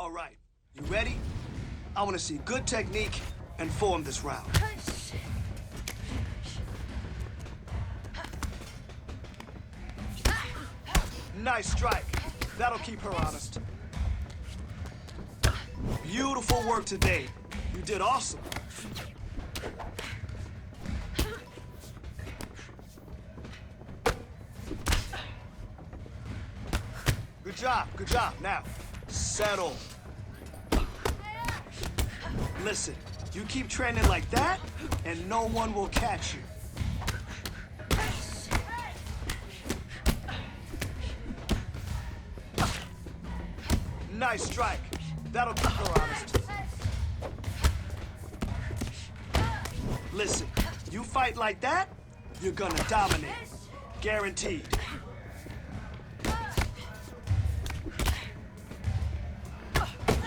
All right, you ready? I want to see good technique and form this round. Nice strike. That'll keep her honest. Beautiful work today. You did awesome. Good job, good job. Now, settle. Listen, you keep training like that, and no one will catch you. Nice strike. That'll keep her honest. Listen, you fight like that, you're gonna dominate. Guaranteed.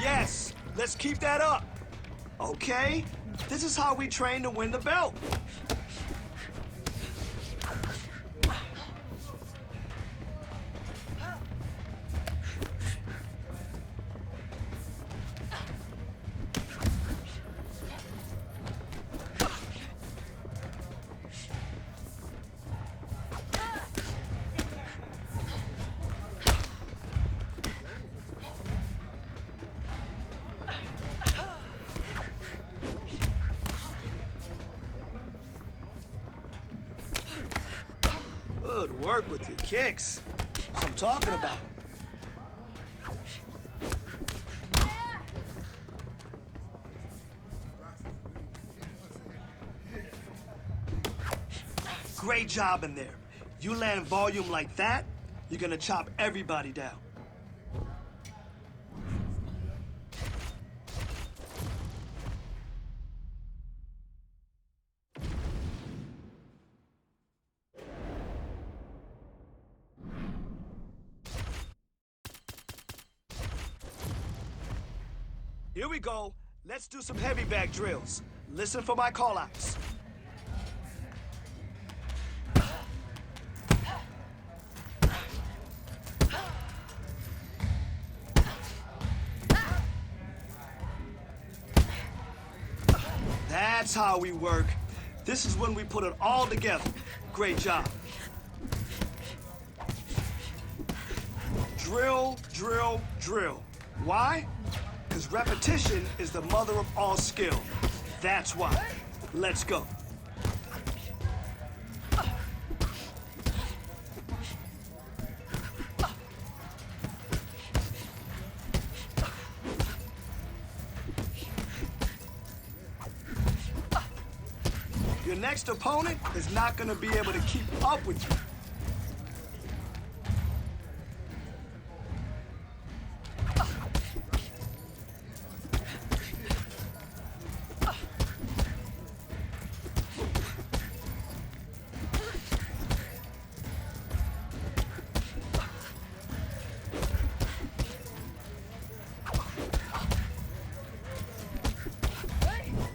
Yes, let's keep that up. Okay, this is how we train to win the belt. Good work with your kicks. That's what I'm talking about. Great job in there. You land volume like that, you're gonna chop everybody down. Here we go. Let's do some heavy bag drills. Listen for my call-outs. That's how we work. This is when we put it all together. Great job. Drill, drill, drill. Why? Because repetition is the mother of all skill. That's why. Let's go. Your next opponent is not going to be able to keep up with you.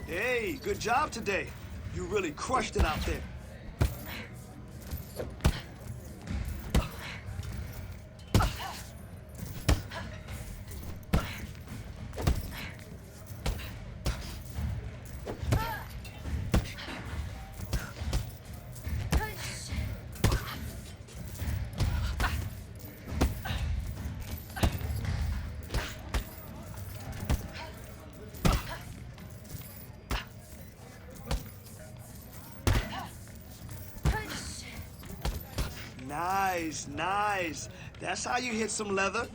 Hey, good job today. You really crushed it out there. Nice, nice. That's how you hit some leather.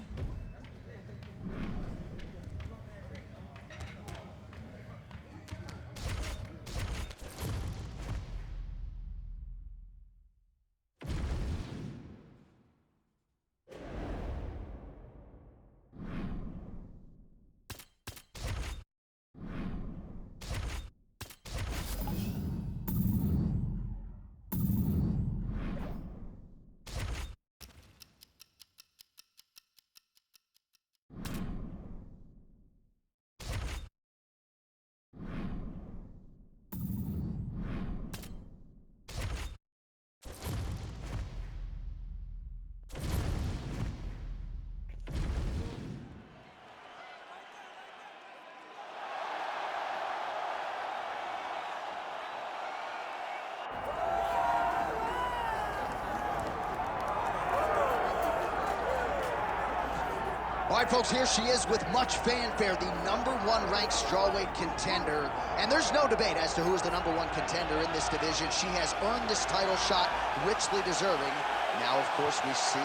All right, folks, here she is with much fanfare, the #1 ranked strawweight contender. And there's no debate as to who is the #1 contender in this division. She has earned this title shot, richly deserving. Now, of course, we see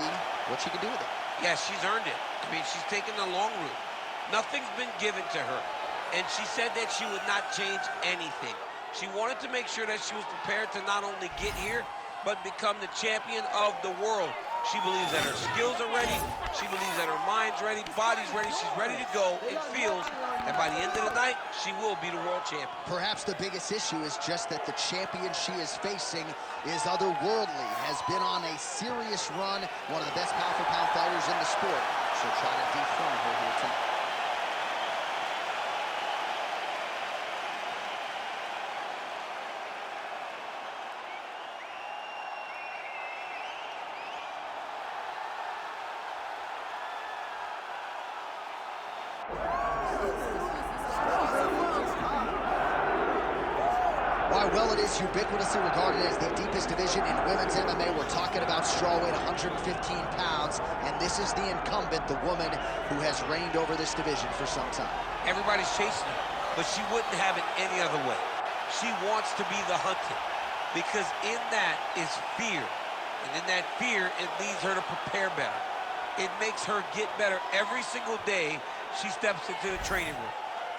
what she can do with it. Yeah, she's earned it. I mean, she's taken the long route. Nothing's been given to her. And she said that she would not change anything. She wanted to make sure that she was prepared to not only get here, but become the champion of the world. She believes that her skills are ready. She believes that her mind's ready, body's ready. She's ready to go and feels that by the end of the night, she will be the world champion. Perhaps the biggest issue is just that the champion she is facing is otherworldly, has been on a serious run, one of the best pound-for-pound fighters in the sport. She'll try to dethrone her here tonight. Well, it is ubiquitously regarded as the deepest division in women's MMA. We're talking about strawweight, 115 pounds, and this is the incumbent, the woman who has reigned over this division for some time. Everybody's chasing her, but she wouldn't have it any other way. She wants to be the hunted, because in that is fear, and in that fear, it leads her to prepare better. It makes her get better every single day she steps into the training room.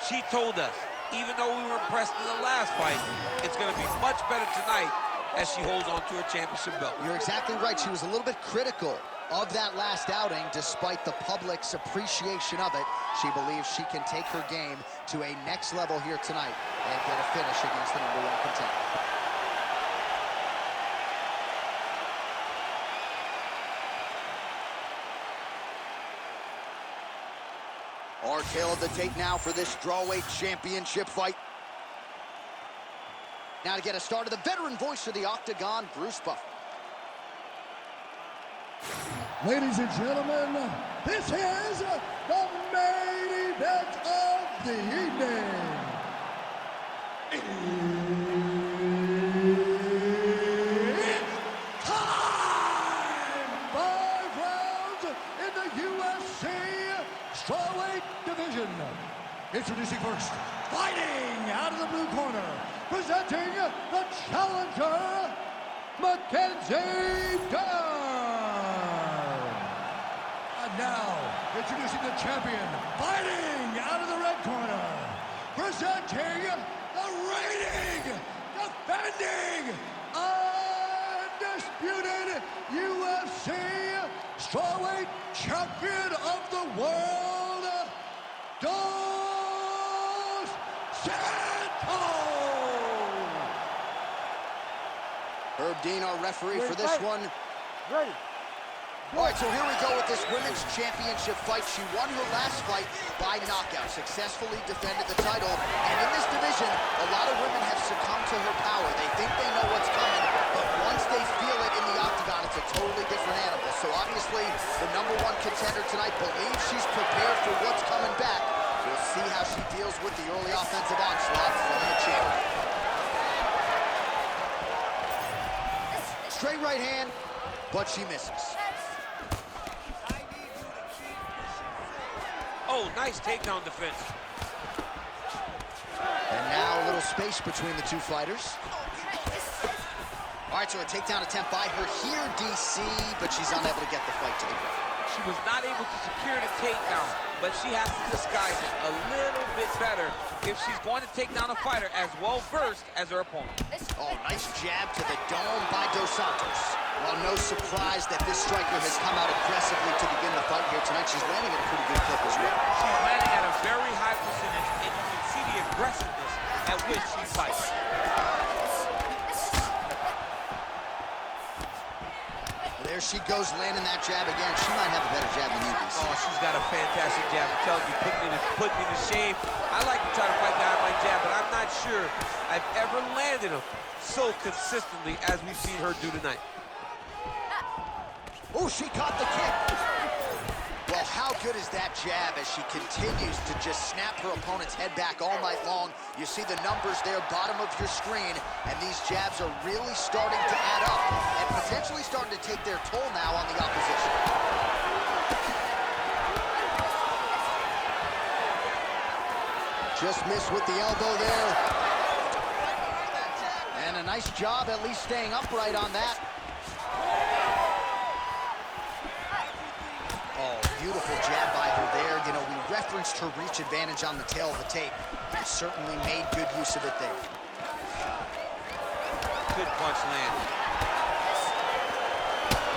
She told us, even though we were impressed in the last fight, it's going to be much better tonight as she holds on to her championship belt. You're exactly right. She was a little bit critical of that last outing, despite the public's appreciation of it. She believes she can take her game to a next level here tonight and get a finish against the #1 contender. Our tale of the tape now for this strawweight championship fight. Now to get us started, the veteran voice of the Octagon, Bruce Buffer. Ladies and gentlemen, this is the main event of the evening. It's time! 5 rounds in the UFC strawweight division. Introducing first, fighting out of the blue corner, presenting the challenger, Mackenzie Dern. And now, introducing the champion, fighting out of the red corner, presenting the reigning, defending, undisputed UFC strawweight champion of the world, Dos Santos! Herb Dean, our referee for this one. Ready. All right, so here we go with this women's championship fight. She won her last fight by knockout, successfully defended the title. And in this division, a lot of women have succumbed to her power. They think they know what's coming, but once they feel it in the octagon, it's a totally different animal. So obviously, the #1 contender tonight believes she's prepared for what's coming back. We'll see how she deals with the early offensive onslaught from the champion. Straight right hand, but she misses. Oh, nice takedown defense. And now a little space between the two fighters. All right, so a takedown attempt by her here, DC, but she's unable to get the fight to the ground. She was not able to secure the takedown, but she has to disguise it a little bit better if she's going to take down a fighter as well-versed as her opponent. Oh, nice jab to the dome by Dos Santos. Well, no surprise that this striker has come out aggressively to begin the fight here tonight. She's landing at a pretty good clip as well. She's landing at a very high percentage, and you can see the aggressiveness at which she fights. There she goes, landing that jab again. She might have a better jab than you, DC. Oh, she's got a fantastic jab. I'm telling you, put me to shame. I like to try to fight behind my jab, but I'm not sure I've ever landed them so consistently as we've seen her do tonight. Oh, she caught the kick. Well, how good is that jab as she continues to just snap her opponent's head back all night long? You see the numbers there, bottom of your screen, and these jabs are really starting to add up and potentially starting to take their toll now on the opposition. Just missed with the elbow there. And a nice job at least staying upright on that. Oh, beautiful jab by her there. You know, we referenced her reach advantage on the tail of the tape. And certainly made good use of it there. Good punch landed.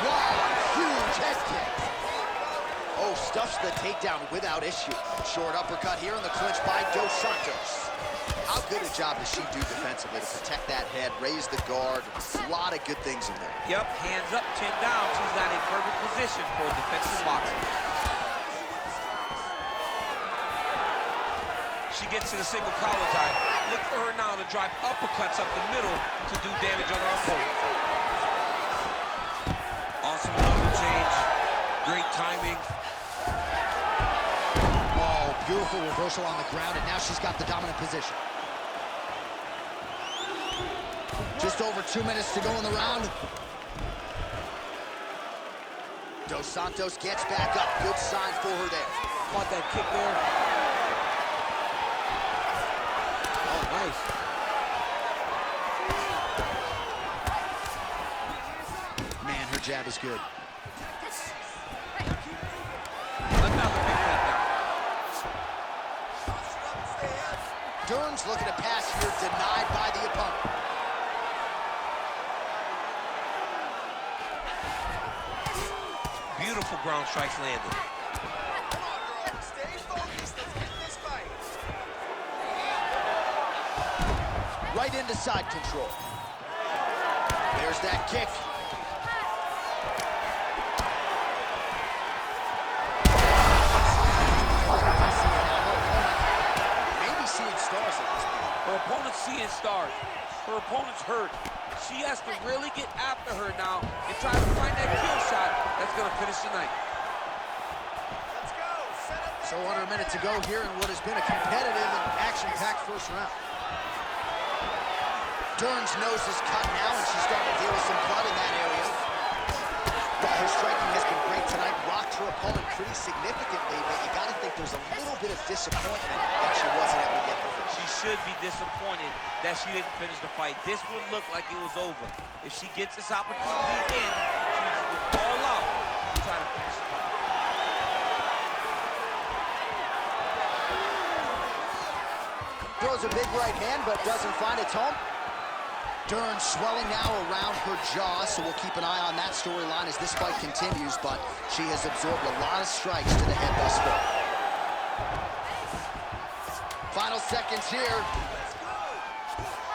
Wow, huge head kick. Oh, stuffs the takedown without issue. Short uppercut here in the clinch by Dos Santos. How good a job does she do defensively to protect that head, raise the guard? A lot of good things in there. Yep, hands up, chin down. She's got a perfect position for defensive boxing. She gets to the single collar tie. Look for her now to drive uppercuts up the middle to do damage on her opponent. Awesome level change. Great timing. Oh, beautiful reversal on the ground, and now she's got the dominant position. Just over 2 minutes to go in the round. Dos Santos gets back up. Good sign for her there. Caught that kick there. Oh, nice. Man, her jab is good. Another big takedown. Dern's looking to pass here, denied by the opponent. Beautiful ground strikes landed. Stay focused. Let's get this fight. Right into side control. There's that kick. Maybe seeing stars at this point. Her opponent's seeing stars. Her opponent's hurt. She has to really get after her now and try to find that kill shot that's going to finish the night. Let's go. Set up that So under a minute to go here in what has been a competitive and action-packed first round. Dern's nose is cut now, and she's starting to deal with some blood in that area. Well, her striking has been great tonight. Rocked her opponent pretty significantly, but you got to think there's a little bit of disappointment that she wasn't able to get the finish. She should be disappointed that she didn't finish the fight. This would look like it was over. If she gets this opportunity again, she will all out to try to finish the fight. Throws a big right hand, but doesn't find its home. Dern swelling now around her jaw, so we'll keep an eye on that storyline as this fight continues, but she has absorbed a lot of strikes to the head thus far. Final seconds here.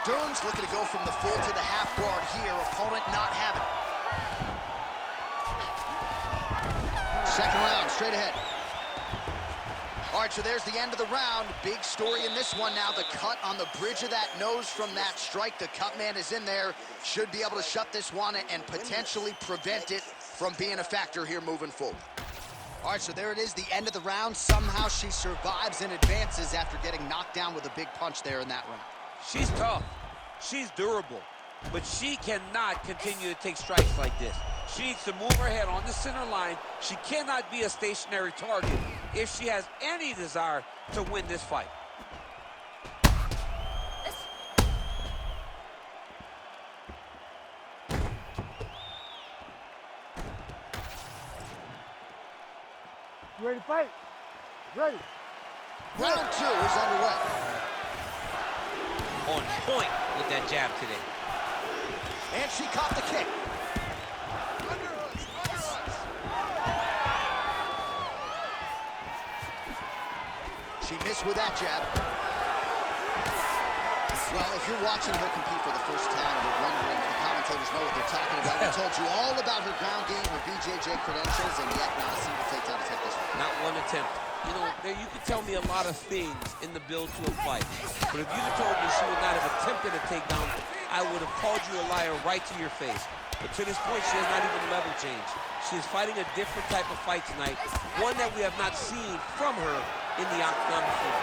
Dern's looking to go from the full to the half guard here. Opponent not having it. Second round, straight ahead. All right, so there's the end of the round. Big story in this one now. The cut on the bridge of that nose from that strike. The cut man is in there. Should be able to shut this one and potentially prevent it from being a factor here moving forward. All right, so there it is, the end of the round. Somehow she survives and advances after getting knocked down with a big punch there in that round. She's tough. She's durable. But she cannot continue to take strikes like this. She needs to move her head on the center line. She cannot be a stationary target if she has any desire to win this fight. You ready to fight? Ready. Round two is underway. On point with that jab today. And she caught the kick. underhooks. Underhooks. She missed with that jab. Well, if you're watching her compete for the first time, you're wondering if the commentators know what they're talking about. We told you all about her ground game, her BJJ credentials, and yet not a single takedown attempt this one. Not one attempt. You know, you could tell me a lot of things in the build to a fight. But if you'd have told me she would not have attempted a takedown, I would have called you a liar right to your face. But to this point, she has not even level changed. She is fighting a different type of fight tonight, one that we have not seen from her in the octagon before.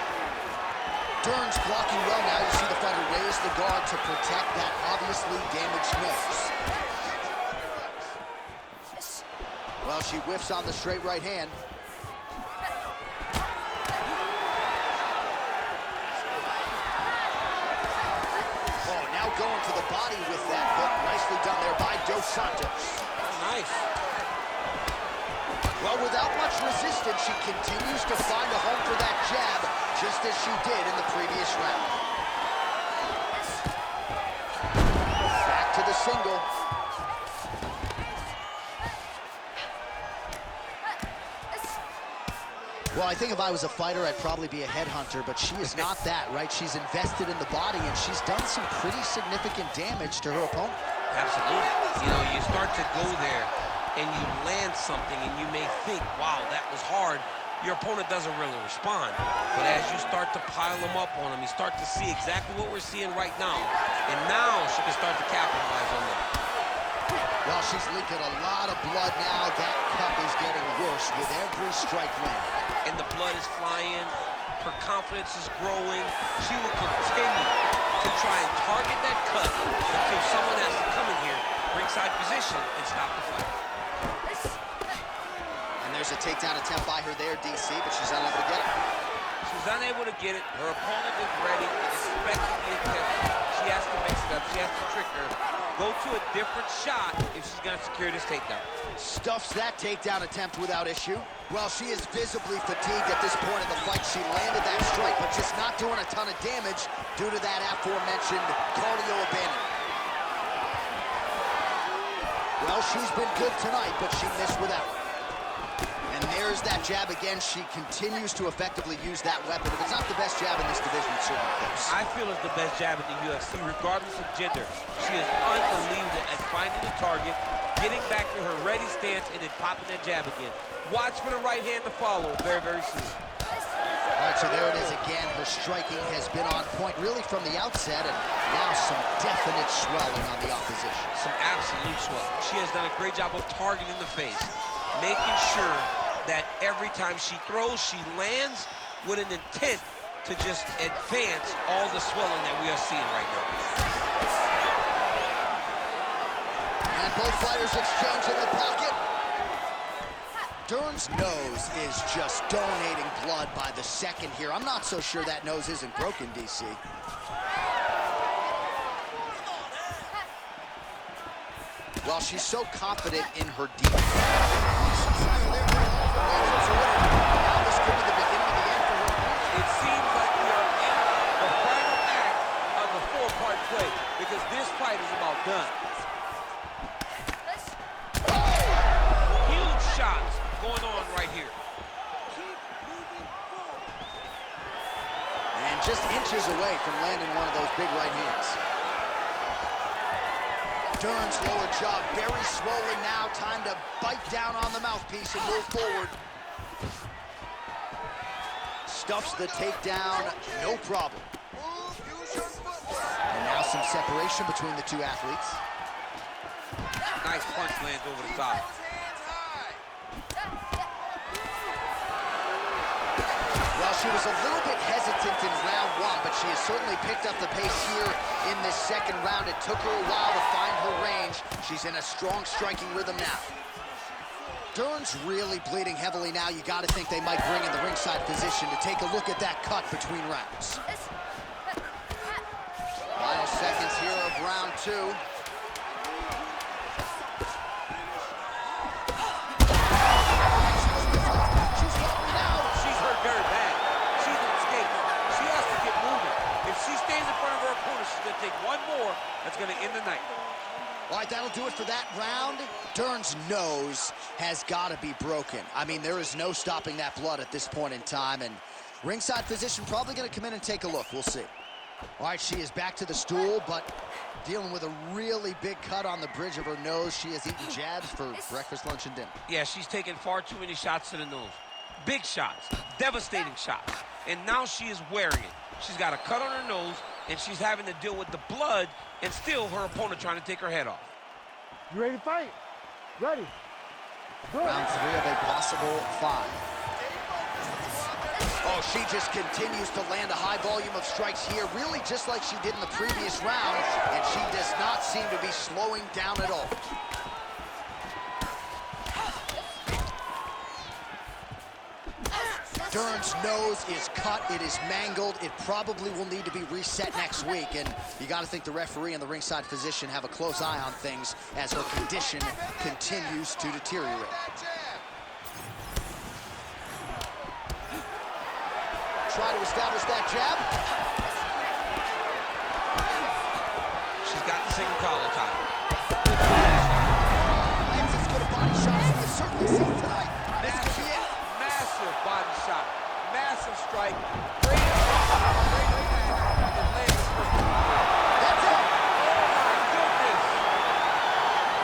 Dern's blocking well now. You see the fighter raise the guard to protect that obviously damaged nose. Well, she whiffs on the straight right hand. to the body with that hook. Nicely done there by Dos Santos. Nice. Well, without much resistance, she continues to find a home for that jab, just as she did in the previous round. Back to the single. Well, I think if I was a fighter, I'd probably be a headhunter, but she is not that, right? She's invested in the body, and she's done some pretty significant damage to her opponent. Absolutely. You know, you start to go there, and you land something, and you may think, wow, that was hard. Your opponent doesn't really respond. But as you start to pile them up on him, you start to see exactly what we're seeing right now. And now she can start to capitalize on that. Well, she's leaking a lot of blood now. That cup is getting worse with every strike landed. And the blood is flying. Her confidence is growing. She will continue to try and target that cut until someone has to come in here, ringside position, and stop the fight. And there's a takedown attempt by her there, DC, but she's unable to get it. She's unable to get it. Her opponent is ready, expecting the attempt. She has to mix it up. She has to trick her. Go to a different shot if she's going to secure this takedown. Stuffs that takedown attempt without issue. Well, she is visibly fatigued at this point in the fight. She landed that strike, but just not doing a ton of damage due to that aforementioned cardio abandonment. Well, she's been good tonight, but she missed without it. And there's that jab again. She continues to effectively use that weapon. If it's not the best jab in this division, it's certainly close. I feel it's the best jab in the UFC, regardless of gender. She is unbelievable at finding the target, getting back to her ready stance, and then popping that jab again. Watch for the right hand to follow very, very soon. All right, so there it is again. Her striking has been on point really from the outset, and now some definite swelling on the opposition. Some absolute swelling. She has done a great job of targeting the face, making sure that every time she throws, she lands with an intent to just advance all the swelling that we are seeing right now. And both fighters exchange in the pocket. Dern's nose is just donating blood by the second here. I'm not so sure that nose isn't broken, DC. Well, she's so confident in her defense. Now this could be the beginning of the end for her. It seems like we are in the final act of the four-part play because this fight is about done. Huge shots going on right here. And just inches away from landing one of those big right hands. Dern's lower jaw very swollen now. Time to bite down on the mouthpiece and move forward. Stuffs the takedown, no problem. And now some separation between the two athletes. Nice punch lands over the top. Well, she was a little bit hesitant in round one, but she has certainly picked up the pace here in this second round. It took her a while to find her range. She's in a strong striking rhythm now. Dern's really bleeding heavily now. You got to think they might bring in the ringside physician to take a look at that cut between rounds. Final seconds here of round two. She's falling out. She's hurt very bad. She's in skates. She has to get moving. If she stays in front of her opponent, she's going to take one more. That's going to end the night. All right, that'll do it for that round. Dern's nose has got to be broken. I mean, there is no stopping that blood at this point in time, and ringside physician probably going to come in and take a look. We'll see. All right, she is back to the stool, but dealing with a really big cut on the bridge of her nose. She has eaten jabs for breakfast, lunch, and dinner. Yeah, she's taken far too many shots to the nose. Big shots, devastating shots. And now she is wearing it. She's got a cut on her nose, and she's having to deal with the blood, and still her opponent trying to take her head off. You ready to fight? Ready. Good. Round three of a possible 5. Oh, she just continues to land a high volume of strikes here, really just like she did in the previous round, and she does not seem to be slowing down at all. Dern's nose is cut, it is mangled, it probably will need to be reset next week, and you got to think the referee and the ringside physician have a close eye on things as her condition continues to deteriorate. Try to establish that jab. She's got the single collar tie. Lands as good a body shot as we've certainly seen tonight. This could be it. Massive body shot. Massive strike. Great and lands for That's it. Oh my goodness.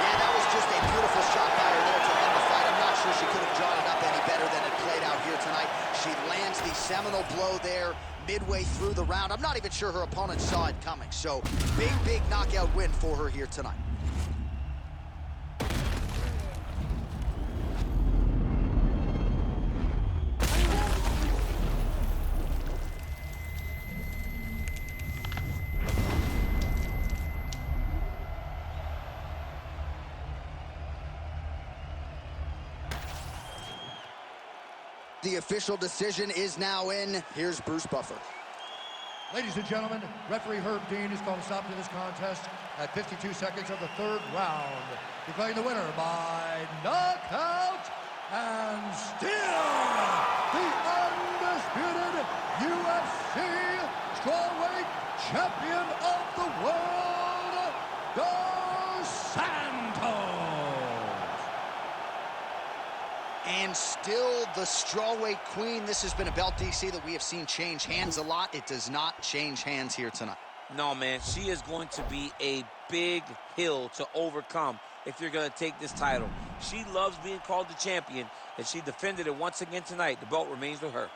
Yeah, that was just a beautiful shot by her there to end the fight. I'm not sure she could have drawn it up any better than it played out here tonight. She lands the seminal blow there midway through the round. I'm not even sure her opponent saw it coming. So big knockout win for her here tonight. The official decision is now in. Here's Bruce Buffer. Ladies and gentlemen, referee Herb Dean has called a stop to this contest at 52 seconds of the third round, declaring the winner by knockout and still the undisputed UFC strawweight champion of the world, Dos Santos. And still the strawweight queen. This has been a belt, DC, that we have seen change hands a lot. It does not change hands here tonight. No, man, she is going to be a big hill to overcome if you're going to take this title. She loves being called the champion, and she defended it once again tonight. The belt remains with her.